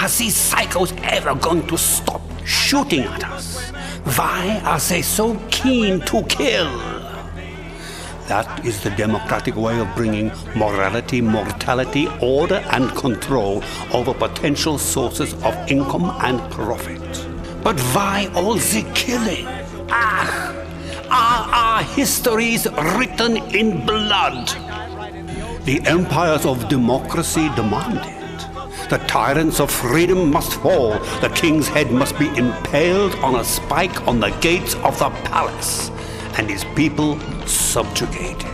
these psychos ever going to stop shooting at us? Why are they so keen to kill? That is the democratic way of bringing morality, mortality, order and control over potential sources of income and profit. But why all the killing? Are our histories written in blood? The empires of democracy demand it. The tyrants of freedom must fall. The king's head must be impaled on a spike on the gates of the palace, and his people subjugated.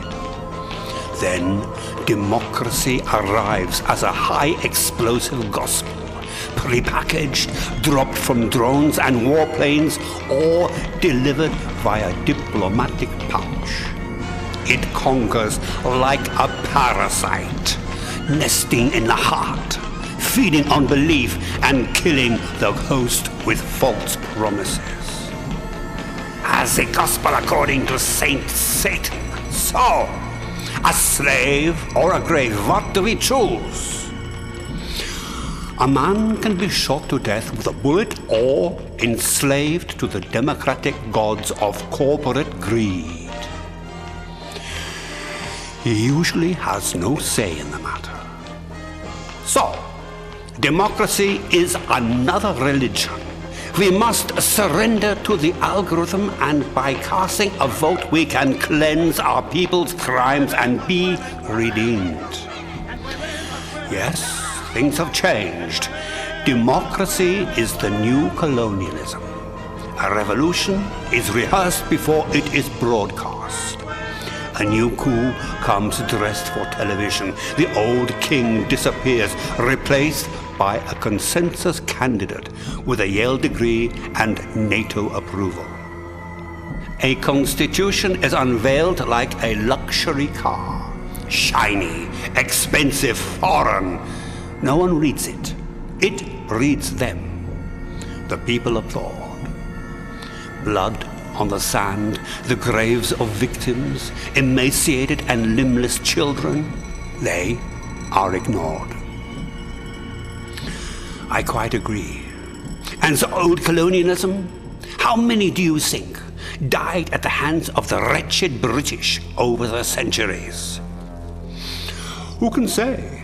Then democracy arrives as a high explosive gospel, prepackaged, dropped from drones and warplanes, or delivered via diplomatic pouch. It conquers like a parasite, nesting in the heart, feeding on belief and killing the host with false promises. As the gospel according to Saint Satan. So, a slave or a grave, what do we choose? A man can be shot to death with a bullet or enslaved to the democratic gods of corporate greed. He usually has no say in the matter. So, democracy is another religion. We must surrender to the algorithm, and by casting a vote we can cleanse our people's crimes and be redeemed. Yes, things have changed. Democracy is the new colonialism. A revolution is rehearsed before it is broadcast. A new coup comes dressed for television. The old king disappears, replaced by a consensus candidate with a Yale degree and NATO approval. A constitution is unveiled like a luxury car. Shiny, expensive, foreign. No one reads it. It reads them. The people applaud. Blood on the sand, the graves of victims, emaciated and limbless children, they are ignored. I quite agree. And so old colonialism, how many do you think died at the hands of the wretched British over the centuries? Who can say?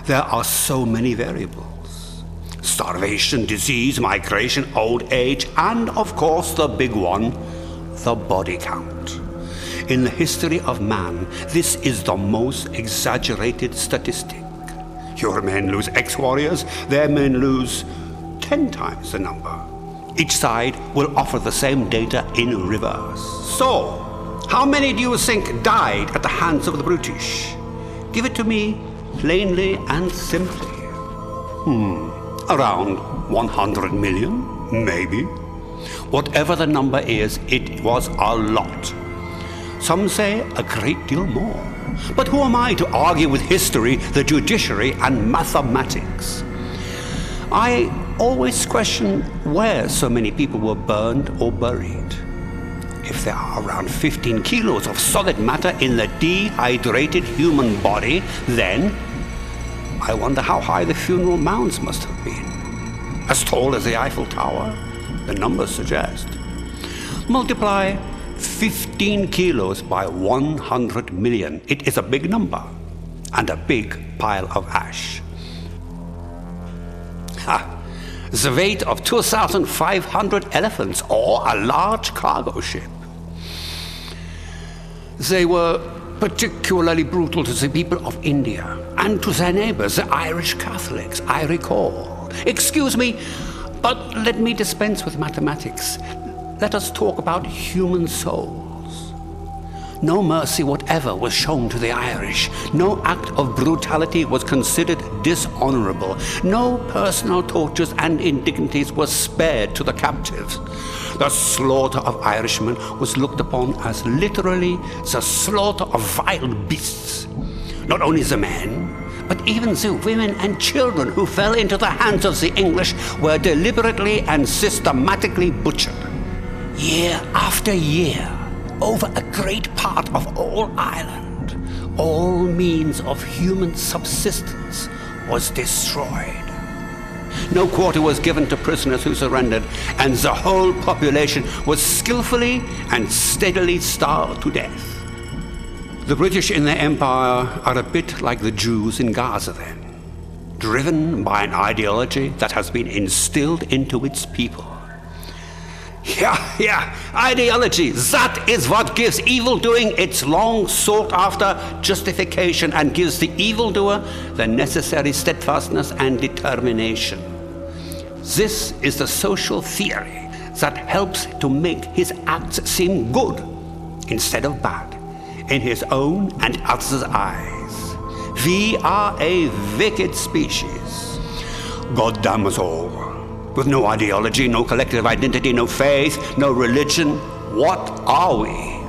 There are so many variables. Starvation, disease, migration, old age, and of course the big one, the body count. In the history of man, this is the most exaggerated statistic. Your men lose ex-warriors, their men lose 10 times the number. Each side will offer the same data in reverse. So, how many do you think died at the hands of the British? Give it to me plainly and simply. Around 100 million, maybe. Whatever the number is, it was a lot. Some say a great deal more. But who am I to argue with history, the judiciary, and mathematics? I always question where so many people were burned or buried. If there are around 15 kilos of solid matter in the dehydrated human body, then I wonder how high the funeral mounds must have been. As tall as the Eiffel Tower, the numbers suggest. Multiply 15 kilos by 100 million. It is a big number and a big pile of ash. The weight of 2,500 elephants or a large cargo ship. They were particularly brutal to the people of India and to their neighbors, the Irish Catholics, I recall. Excuse me, but let me dispense with mathematics. Let us talk about human souls. No mercy whatever was shown to the Irish. No act of brutality was considered dishonorable. No personal tortures and indignities were spared to the captives. The slaughter of Irishmen was looked upon as literally the slaughter of wild beasts. Not only the men, but even the women and children who fell into the hands of the English were deliberately and systematically butchered. Year after year, over a great part of all Ireland, all means of human subsistence was destroyed. No quarter was given to prisoners who surrendered, and the whole population was skillfully and steadily starved to death. The British in their empire are a bit like the Jews in Gaza then, driven by an ideology that has been instilled into its people. Yeah, ideology, that is what gives evildoing its long sought-after justification and gives the evildoer the necessary steadfastness and determination. This is the social theory that helps to make his acts seem good instead of bad in his own and others' eyes. We are a wicked species. God damn us all. With no ideology, no collective identity, no faith, no religion, what are we?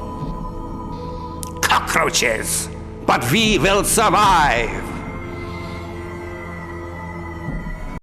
Cockroaches! But we will survive!